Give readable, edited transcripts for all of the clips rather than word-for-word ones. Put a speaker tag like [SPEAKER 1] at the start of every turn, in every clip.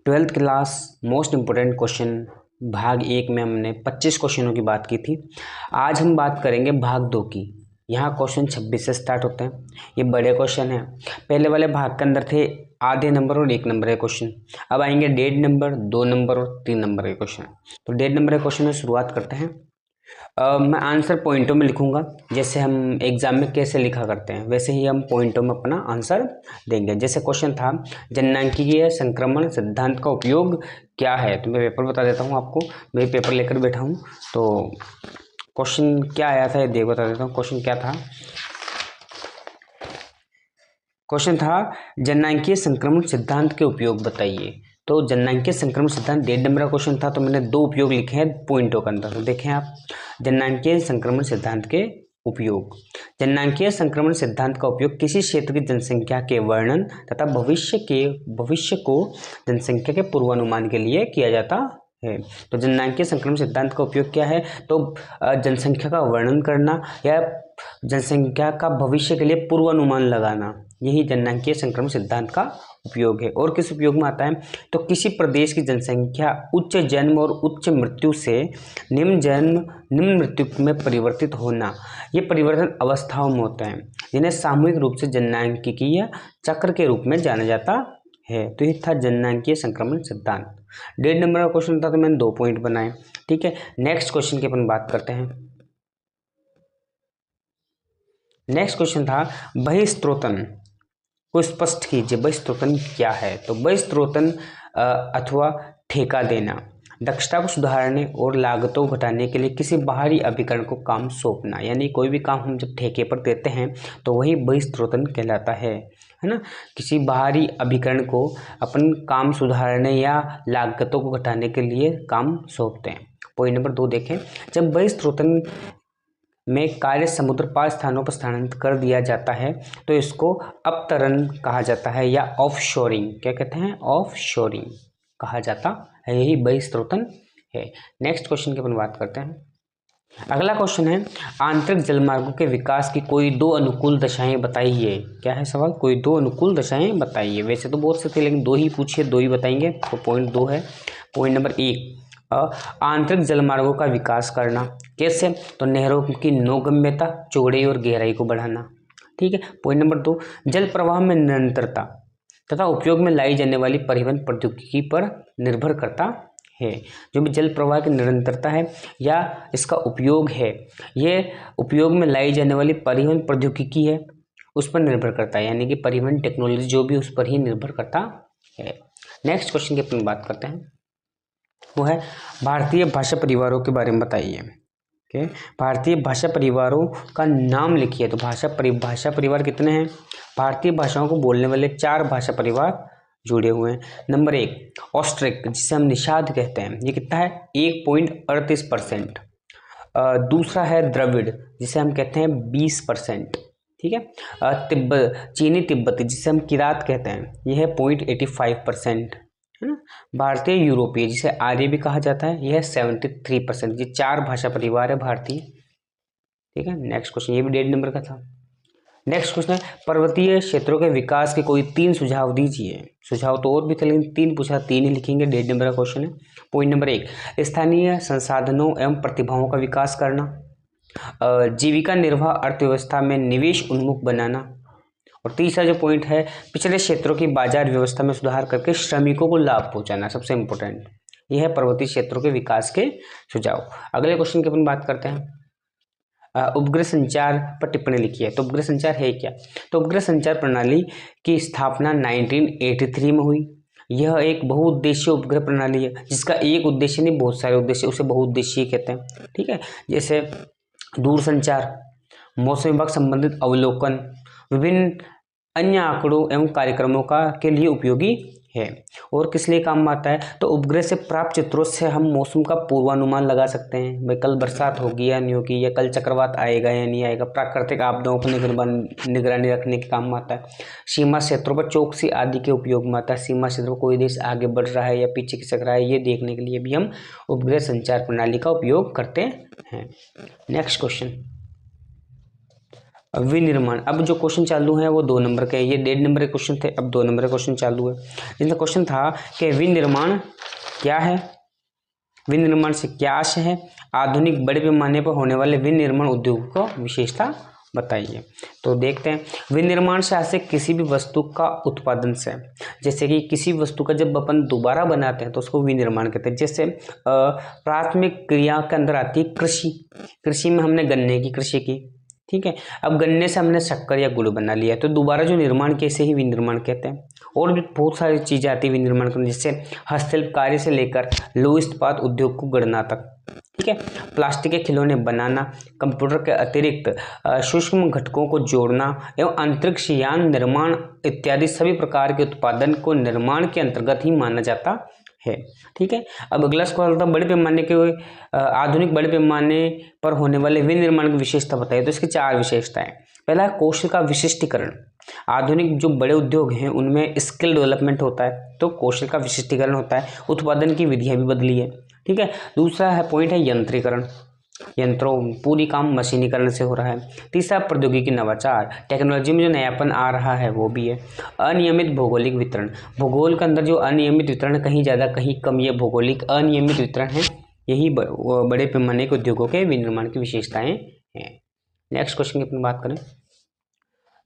[SPEAKER 1] Twelfth class most important question भाग 1 में हमने 25 क्वेश्चनों की बात की थी। आज हम बात करेंगे भाग 2 की। यहाँ क्वेश्चन 26 से स्टार्ट होते हैं। ये बड़े क्वेश्चन हैं। पहले वाले भाग के अंदर थे आधे नंबर और 1 नंबर के क्वेश्चन। अब आएंगे 1.5 नंबर, 2 नंबर और 3 नंबर के क्वेश्चन। तो 1.5 नंबर के क्वेश्चन में शुरुआत करते हैं। मैं आंसर पॉइंटों में लिखूंगा, जैसे हम एग्जाम में कैसे लिखा करते हैं वैसे ही हम पॉइंटों में अपना आंसर देंगे। जैसे क्वेश्चन था जननांकीय संक्रमण सिद्धांत का उपयोग क्या है। तो मैं पेपर बता देता हूँ आपको, मैं पेपर लेकर बैठा हूँ। तो क्वेश्चन क्या आया था ये देख बता देता हूँ। क्वेश्चन क्या था? क्वेश्चन था जननांकीय संक्रमण सिद्धांत के उपयोग बताइए। तो जननांकीय संक्रमण सिद्धांत 1.5 नंबर का क्वेश्चन था, तो मैंने 2 उपयोग लिखे हैं पॉइंटों के अंदर। तो देखें आप, जननांकीय संक्रमण सिद्धांत के उपयोग। जननांकीय संक्रमण सिद्धांत का उपयोग किसी क्षेत्र की जनसंख्या के वर्णन तथा भविष्य को जनसंख्या के पूर्वानुमान के लिए किया जाता है। तो जननांकीय संक्रमण सिद्धांत का उपयोग क्या है? तो जनसंख्या का वर्णन करना या जनसंख्या का भविष्य के लिए पूर्वानुमान लगाना, यही जननांकीय संक्रमण सिद्धांत का उपयोग है। और किस उपयोग में आता है? तो किसी प्रदेश की जनसंख्या उच्च जन्म और उच्च मृत्यु से निम्न मृत्यु में परिवर्तित होना, ये परिवर्तन अवस्थाओं में होते हैं, जिन्हें सामूहिक रूप से जननांकीय चक्र के रूप में जाना जाता है। तो ये था जननांकीय संक्रमण सिद्धांत। 1.5 नंबर का क्वेश्चन था, तो मैंने 2 पॉइंट बनाए। ठीक है, नेक्स्ट क्वेश्चन की अपन बात करते हैं। नेक्स्ट क्वेश्चन था बहिस्त्रोतन को स्पष्ट कीजिए। बहिस्त्रोतन क्या है? तो बहिस्त्रोतन अथवा ठेका देना, दक्षता को सुधारने और लागतों को घटाने के लिए किसी बाहरी अभिकरण को काम सौंपना। यानी कोई भी काम हम जब ठेके पर देते हैं तो वही बहिस्त्रोतन कहलाता है ना। किसी बाहरी अभिकरण को अपन काम सुधारने या लागतों को घटाने के लिए काम सौंपते हैं। पॉइंट नंबर 2 देखें, जब बहिस्त्रोतन में कार्य समुद्र पार स्थानों पर स्थानांतरित कर दिया जाता है तो इसको अपतरण कहा जाता है या ऑफशोरिंग। क्या कहते हैं? ऑफशोरिंग कहा जाता है, यही बहिस्त्रोतन है। नेक्स्ट क्वेश्चन की अपन बात करते हैं। अगला क्वेश्चन है आंतरिक जलमार्गों के विकास की कोई 2 अनुकूल दशाएं बताइए। क्या है सवाल? कोई 2 अनुकूल दशाएं बताइए। वैसे तो बहुत से थे लेकिन 2 ही पूछिए, 2 ही बताएंगे। तो पॉइंट 2 है। पॉइंट नंबर 1, आंतरिक जलमार्गों का विकास करना। कैसे? तो नहरों की नौगम्यता, चौड़ाई और गहराई को बढ़ाना। ठीक है। पॉइंट नंबर 2, जल प्रवाह में निरंतरता तथा उपयोग में लाई जाने वाली परिवहन प्रौद्योगिकी पर निर्भर करता है। जो भी जल प्रवाह की निरंतरता है या इसका उपयोग है, ये उपयोग में लाई जाने वाली परिवहन प्रौद्योगिकी है उस पर निर्भर करता है, यानी कि परिवहन टेक्नोलॉजी जो भी उस पर ही निर्भर करता है। नेक्स्ट क्वेश्चन की अपन बात करते हैं, वो है भारतीय भाषा परिवारों के बारे में बताइए। ओके, भारतीय भाषा परिवारों का नाम लिखिए। तो भाषा परिवार कितने हैं? भारतीय भाषाओं को बोलने वाले 4 भाषा परिवार जुड़े हुए हैं। नंबर 1 ऑस्ट्रिक, जिसे हम निषाद कहते हैं, ये कितना है? 1.38%। दूसरा है द्रविड़, जिसे हम कहते हैं 20%। ठीक है। चीनी तिब्बती, जिसे हम किरात कहते हैं, यह है 0.85%, है ना। भारतीय यूरोपीय, जिसे आर्य भी कहा जाता है, यह 73%। ये 4 भाषा परिवार है भारतीय। ठीक है। नेक्स्ट क्वेश्चन, ये भी 1.5 नंबर का था। नेक्स्ट क्वेश्चन है पर्वतीय क्षेत्रों के विकास के कोई 3 सुझाव दीजिए। सुझाव तो और भी थे लेकिन 3 पूछा, 3 ही लिखेंगे। 1.5 नंबर का क्वेश्चन है। पॉइंट नंबर 1, स्थानीय संसाधनों एवं प्रतिभाओं का विकास करना, जीविका निर्वाह अर्थव्यवस्था में निवेश उन्मुख बनाना, और तीसरा जो पॉइंट है पिछड़े क्षेत्रों की बाजार व्यवस्था में सुधार करके श्रमिकों को लाभ पहुंचाना। सबसे इंपॉर्टेंट यह है पर्वतीय क्षेत्रों के विकास के सुझाव। अगले क्वेश्चन की अपन बात करते हैं, उपग्रह संचार पर टिप्पणी लिखी है। तो उपग्रह संचार है क्या? तो उपग्रह संचार प्रणाली की स्थापना 1983 में हुई। यह एक बहुउद्देशीय उपग्रह प्रणाली है, जिसका एक उद्देश्य नहीं बहुत सारे उद्देश्य, उसे बहुउद्देशीय कहते हैं। ठीक है। जैसे दूरसंचार, मौसम विभाग संबंधित अवलोकन, विभिन्न अन्य आंकड़ों एवं कार्यक्रमों के लिए उपयोगी है। और किस लिए काम आता है? तो उपग्रह से प्राप्त चित्रों से हम मौसम का पूर्वानुमान लगा सकते हैं। भाई कल बरसात होगी या नहीं होगी, या कल चक्रवात आएगा या नहीं आएगा। प्राकृतिक आपदाओं पर निगरानी रखने के काम में आता है। सीमा क्षेत्रों पर चौकसी आदि के उपयोग में आता है। सीमा क्षेत्र पर कोई देश आगे बढ़ रहा है या पीछे खिसक रहा है, ये देखने के लिए भी हम उपग्रह संचार प्रणाली का उपयोग करते हैं। नेक्स्ट क्वेश्चन, विनिर्माण। अब जो क्वेश्चन चालू है वो 2 नंबर के, ये 1.5 नंबर के क्वेश्चन थे, अब 2 नंबर के क्वेश्चन चालू है। इसमें क्वेश्चन था कि विनिर्माण क्या है, विनिर्माण से क्या आशय है, आधुनिक बड़े पैमाने पर होने वाले विनिर्माण उद्योग को विशेषता बताइए। तो देखते हैं, विनिर्माण से आशय किसी भी वस्तु का उत्पादन से, जैसे कि किसी वस्तु का जब अपन दोबारा बनाते हैं तो उसको विनिर्माण कहते हैं। जैसे प्राथमिक क्रिया के अंदर आती है कृषि, कृषि में हमने गन्ने की कृषि की, ठीक है, अब गन्ने से हमने शक्कर या गुड़ बना लिया, तो दोबारा जो निर्माण कैसे ही विनिर्माण कहते हैं। और भी बहुत सारी चीजें आती है विनिर्माण करने, जैसे हस्तशिल्प कार्य से लेकर लौह इस्पात उद्योग को गढ़ना तक, ठीक है, प्लास्टिक के खिलौने बनाना, कंप्यूटर के अतिरिक्त सूक्ष्म घटकों को जोड़ना एवं अंतरिक्ष यान निर्माण इत्यादि सभी प्रकार के उत्पादन को निर्माण के अंतर्गत ही माना जाता है, ठीक है। अब अगला सवाल था, बड़े पैमाने के आधुनिक बड़े पैमाने पर होने वाले विनिर्माण की विशेषता बताइए। तो इसकी 4 विशेषताएं। पहला है कौशल का विशिष्टीकरण, आधुनिक जो बड़े उद्योग हैं उनमें स्किल डेवलपमेंट होता है, तो कौशल का विशिष्टीकरण होता है, उत्पादन की विधियां भी बदली है, ठीक है। दूसरा है पॉइंट है यंत्रीकरण, यंत्रों पूरी काम मशीनीकरण से हो रहा है। तीसरा प्रौद्योगिकी नवाचार, टेक्नोलॉजी में जो नयापन आ रहा है वो भी है। अनियमित भौगोलिक वितरण, भूगोल के अंदर जो अनियमित वितरण कहीं ज़्यादा कहीं कम, ये भौगोलिक अनियमित वितरण है, यही बड़े पैमाने के उद्योगों के विनिर्माण की विशेषताएं हैं। नेक्स्ट क्वेश्चन की अपन बात करें,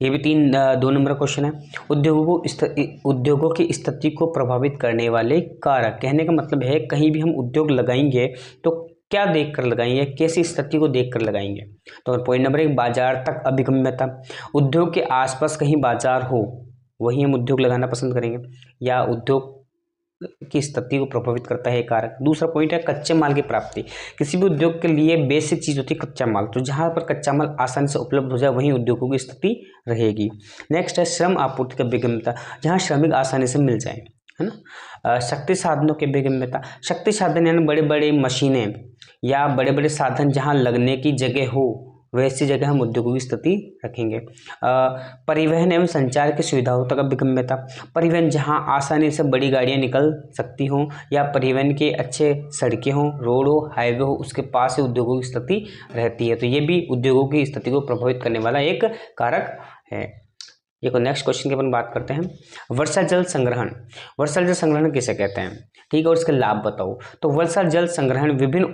[SPEAKER 1] ये भी 2 नंबर क्वेश्चन है। उद्योगों की स्थिति को प्रभावित करने वाले कारक, कहने का मतलब है कहीं भी हम उद्योग लगाएंगे तो क्या देखकर लगाएंगे, कैसी स्थिति को देखकर लगाएंगे। तो पॉइंट नंबर 1, बाजार तक अभिगम्यता, उद्योग के आसपास कहीं बाजार हो वहीं हम उद्योग लगाना पसंद करेंगे, या उद्योग की स्थिति को प्रभावित करता है कारक। दूसरा पॉइंट है कच्चे माल की प्राप्ति, किसी भी उद्योग के लिए बेसिक चीज होती है कच्चा माल, तो जहां पर कच्चा माल आसानी से उपलब्ध हो जाए वहीं उद्योगों की स्थिति रहेगी। नेक्स्ट है श्रम आपूर्ति की विगम्यता, जहां श्रमिक आसानी से मिल जाए, है ना। शक्ति साधनों की विगम्यता, शक्ति साधन यानी बड़े बड़े मशीनें या बड़े बड़े साधन जहां लगने की जगह हो वैसी जगह हम उद्योगों की स्थिति रखेंगे। परिवहन एवं संचार की सुविधाओं तक विगम्यता, परिवहन जहां आसानी से बड़ी गाड़ियां निकल सकती हों या परिवहन के अच्छे सड़कें हों, रोड हो, हाईवे हो, उसके पास से उद्योगों की स्थिति रहती है, तो ये भी उद्योगों की स्थिति को प्रभावित करने वाला एक कारक है। देखो नेक्स्ट क्वेश्चन की अपन बात करते हैं, वर्षा जल संग्रहण, वर्षा जल संग्रहण किसे कहते हैं, ठीक है, और इसके लाभ बताओ। तो वर्षा जल संग्रहण विभिन्न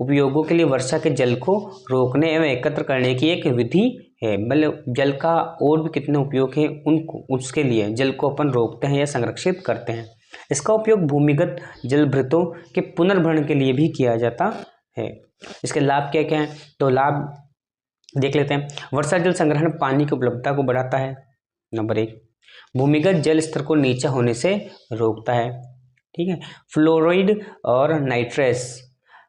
[SPEAKER 1] उपयोगों के लिए वर्षा के जल को रोकने एवं एकत्र करने की एक विधि है। मतलब जल का और भी कितने उपयोग हैं उनको, उसके लिए जल को अपन रोकते हैं या संरक्षित करते हैं। इसका उपयोग भूमिगत जलभृतों के पुनर्भरण के लिए भी किया जाता है। इसके लाभ क्या क्या हैं, तो लाभ देख लेते हैं। वर्षा जल संग्रहण पानी की उपलब्धता को बढ़ाता है, नंबर 1। भूमिगत जल स्तर को नीचा होने से रोकता है, ठीक है। फ्लोराइड और नाइट्रेस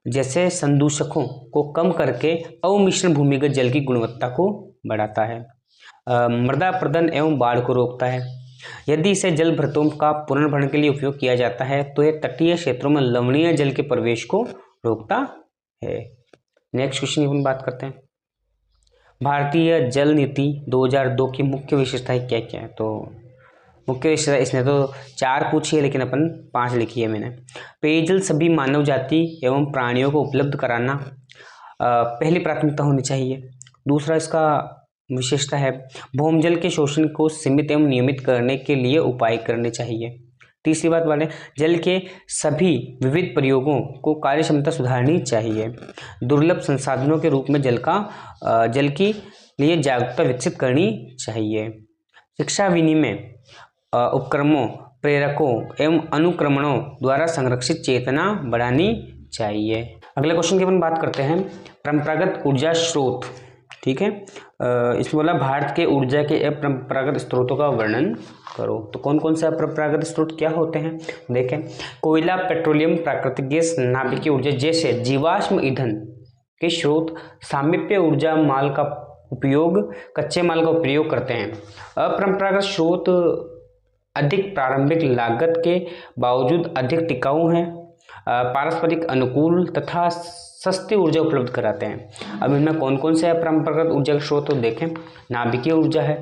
[SPEAKER 1] जैसे संदूषकों को कम करके अवमिश्रण भूमिगत जल की गुणवत्ता को बढ़ाता है। मृदा अपरदन एवं बाढ़ को रोकता है। यदि इसे जल भृतों का पुनर्भरण के लिए उपयोग किया जाता है तो यह तटीय क्षेत्रों में लवणीय जल के प्रवेश को रोकता है। नेक्स्ट क्वेश्चन की बात करते हैं, भारतीय जल नीति 2002 की मुख्य विशेषताएं क्या क्या है। तो मुख्य विशेषता इसने तो 4 पूछी है लेकिन अपन 5 लिखी है मैंने। पेयजल सभी मानव जाति एवं प्राणियों को उपलब्ध कराना पहली प्राथमिकता होनी चाहिए। दूसरा इसका विशेषता है भौमजल के शोषण को सीमित एवं नियमित करने के लिए उपाय करने चाहिए। तीसरी बात वाले जल के सभी विविध प्रयोगों को कार्यक्षमता सुधारनी चाहिए। दुर्लभ संसाधनों के रूप में जल की लिए जागरूकता विकसित करनी चाहिए। शिक्षा विनिमय उपक्रमों, प्रेरकों एवं अनुक्रमणों द्वारा संरक्षित चेतना बढ़ानी चाहिए। अगले क्वेश्चन की अपन बात करते हैं, परंपरागत ऊर्जा स्रोत, ठीक है। इसमें बोला भारत के ऊर्जा के अपरंपरागत स्रोतों का वर्णन करो। तो कौन कौन से अपरंपरागत स्रोत क्या होते हैं, देखें। कोयला, पेट्रोलियम, प्राकृतिक गैस, नाभिकीय ऊर्जा जैसे जीवाश्म ईंधन के स्रोत, सामीप्य ऊर्जा माल का उपयोग, कच्चे माल का उपयोग करते हैं। अपरंपरागत स्रोत अधिक प्रारंभिक लागत के बावजूद अधिक टिकाऊ हैं, पारस्परिक अनुकूल तथा सस्ती ऊर्जा उपलब्ध कराते हैं। अब इनमें कौन कौन से परंपरागत ऊर्जा के स्रोत देखें, नाभिकीय ऊर्जा है,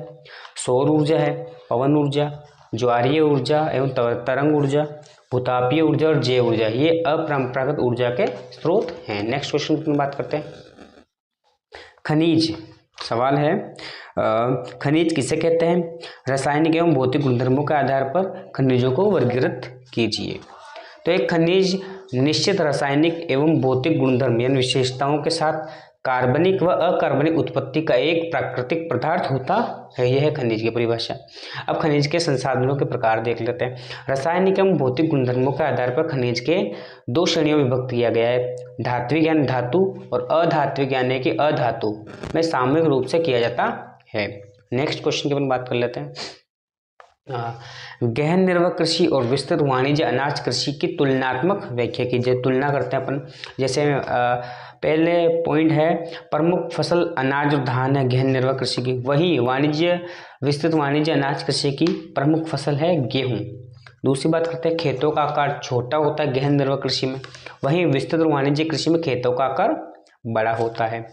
[SPEAKER 1] सौर ऊर्जा है, पवन ऊर्जा, ज्वारीय ऊर्जा एवं तरंग ऊर्जा, भूतापीय ऊर्जा और जैव ऊर्जा, ये अपरंपरागत ऊर्जा के स्रोत हैं। नेक्स्ट क्वेश्चन की बात करते हैं, खनिज सवाल है खनिज किसे कहते हैं? रासायनिक एवं भौतिक गुणधर्मों के आधार पर खनिजों को वर्गीकृत कीजिए। तो एक खनिज निश्चित रासायनिक एवं भौतिक गुणधर्म यानी विशेषताओं के साथ कार्बनिक व अकार्बनिक उत्पत्ति का एक प्राकृतिक पदार्थ होता है। यह है खनिज की परिभाषा। अब खनिज के संसाधनों के प्रकार देख लेते हैं। रासायनिक एवं भौतिक गुणधर्मों के आधार पर खनिज के दो श्रेणियों में विभक्त किया गया है। धात्विक यानी धातु और अधात्विक यानी कि अधातु में सामूहिक रूप से किया जाता है। नेक्स्ट क्वेश्चन की अपन बात कर लेते हैं। गहन निर्भर कृषि और विस्तृत वाणिज्य अनाज कृषि की तुलनात्मक व्याख्या कीजिए। तुलना करते हैं अपन। जैसे पहले पॉइंट है प्रमुख फसल अनाज और धान है गहन निर्भर कृषि की, वही विस्तृत वाणिज्य अनाज कृषि की प्रमुख फसल है गेहूं। दूसरी बात करते हैं खेतों का आकार छोटा होता है गहन निर्भर कृषि में, वहीं विस्तृत वाणिज्य कृषि में खेतों का आकार बड़ा होता है।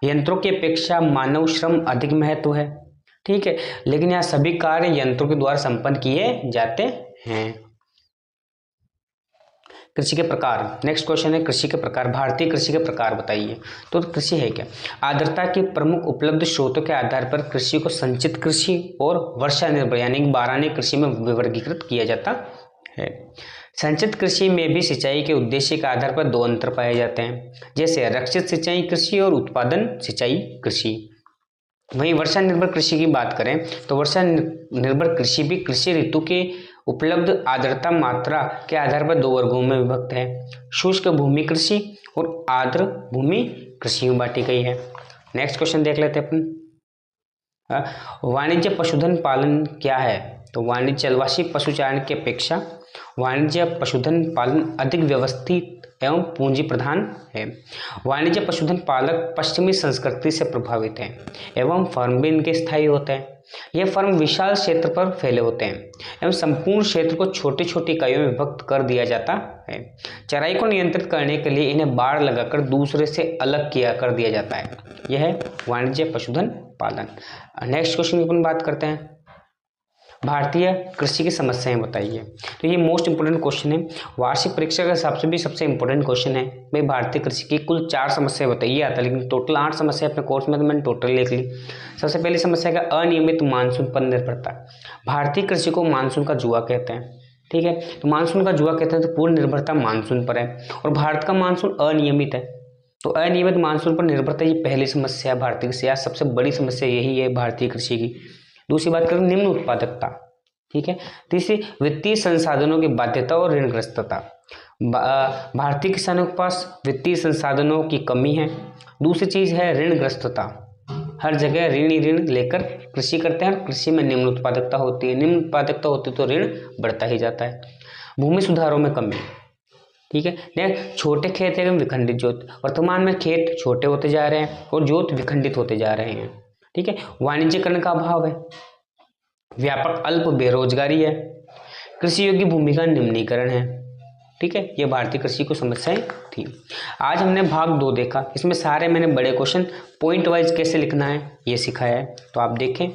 [SPEAKER 1] यंत्रों की अपेक्षा मानव श्रम अधिक महत्व है, ठीक है, लेकिन यहाँ सभी कार्य यंत्रों के द्वारा संपन्न किए जाते हैं। कृषि के प्रकार, नेक्स्ट क्वेश्चन है कृषि के प्रकार। भारतीय कृषि के प्रकार बताइए। तो कृषि है क्या? आर्द्रता के प्रमुख उपलब्ध स्रोतों के आधार पर कृषि को संचित कृषि और वर्षा निर्भर यानी कि बारहनी कृषि में वर्गीकृत किया जाता है। संचित कृषि में भी सिंचाई के उद्देश्य के आधार पर दो अंतर पाए जाते हैं, जैसे रक्षित सिंचाई कृषि और उत्पादन सिंचाई कृषि। वहीं वर्षा निर्भर कृषि की बात करें तो वर्षा निर्भर कृषि भी कृषि ऋतु के उपलब्ध आर्द्रता मात्रा के आधार पर दो वर्गों में विभक्त है, शुष्क भूमि कृषि और आर्द्र भूमि कृषि में बांटी गई है। नेक्स्ट क्वेश्चन देख लेते हैं अपन। वाणिज्य पशुधन पालन क्या है? तो वाणिज्य जलवासी पशुचारण की अपेक्षा वाणिज्य पशुधन पालन अधिक व्यवस्थित एवं पूंजी प्रधान है। वाणिज्य पशुधन पालक पश्चिमी संस्कृति से प्रभावित हैं एवं फर्म भी इनके स्थायी होते हैं। ये फर्म विशाल क्षेत्र पर फैले होते हैं एवं संपूर्ण क्षेत्र को छोटी छोटी इकाइयों में विभक्त कर दिया जाता है। चराई को नियंत्रित करने के लिए इन्हें बाड़ लगाकर दूसरे से अलग कर दिया जाता है। यह है वाणिज्य पशुधन पालन। नेक्स्ट क्वेश्चन की अपन बात करते हैं। भारतीय कृषि की समस्याएं बताइए। तो ये मोस्ट इंपोर्टेंट क्वेश्चन है, वार्षिक परीक्षा के हिसाब से भी सबसे इंपॉर्टेंट क्वेश्चन है। भाई भारतीय कृषि की कुल 4 समस्याएं बताइए आता, लेकिन टोटल 8 समस्या अपने कोर्स में तो मैंने टोटल लिख ली। सबसे पहली समस्या का अनियमित मानसून पर निर्भरता। भारतीय कृषि को मानसून का जुआ कहते हैं, ठीक है। तो मानसून का जुआ कहते हैं तो पूर्ण निर्भरता मानसून पर है और भारत का मानसून अनियमित है। तो अनियमित मानसून पर निर्भरता ये पहली समस्या है भारतीय कृषि। सबसे बड़ी समस्या यही है भारतीय कृषि की। दूसरी बात करें निम्न उत्पादकता, ठीक है। तीसरी वित्तीय संसाधनों की बाध्यता और ऋणग्रस्तता। भारतीय किसानों के पास वित्तीय संसाधनों की कमी है। दूसरी चीज है ऋणग्रस्तता, हर जगह ऋण ही ऋण लेकर कृषि करते हैं। कृषि में निम्न उत्पादकता होती है, निम्न उत्पादकता होती है तो ऋण बढ़ता ही जाता है। भूमि सुधारों में कमी, ठीक है। नेक्स्ट छोटे खेत एवं विखंडित जोत। वर्तमान में खेत छोटे होते जा रहे हैं और जोत विखंडित होते जा रहे हैं, ठीक है। वाणिज्यकरण का अभाव है, व्यापक अल्प बेरोजगारी है, कृषि योग्य भूमि का निम्नीकरण है, ठीक है। ये भारतीय कृषि को समस्याएं थी। आज हमने भाग 2 देखा, इसमें सारे मैंने बड़े क्वेश्चन पॉइंट वाइज कैसे लिखना है ये सिखाया है, तो आप देखें।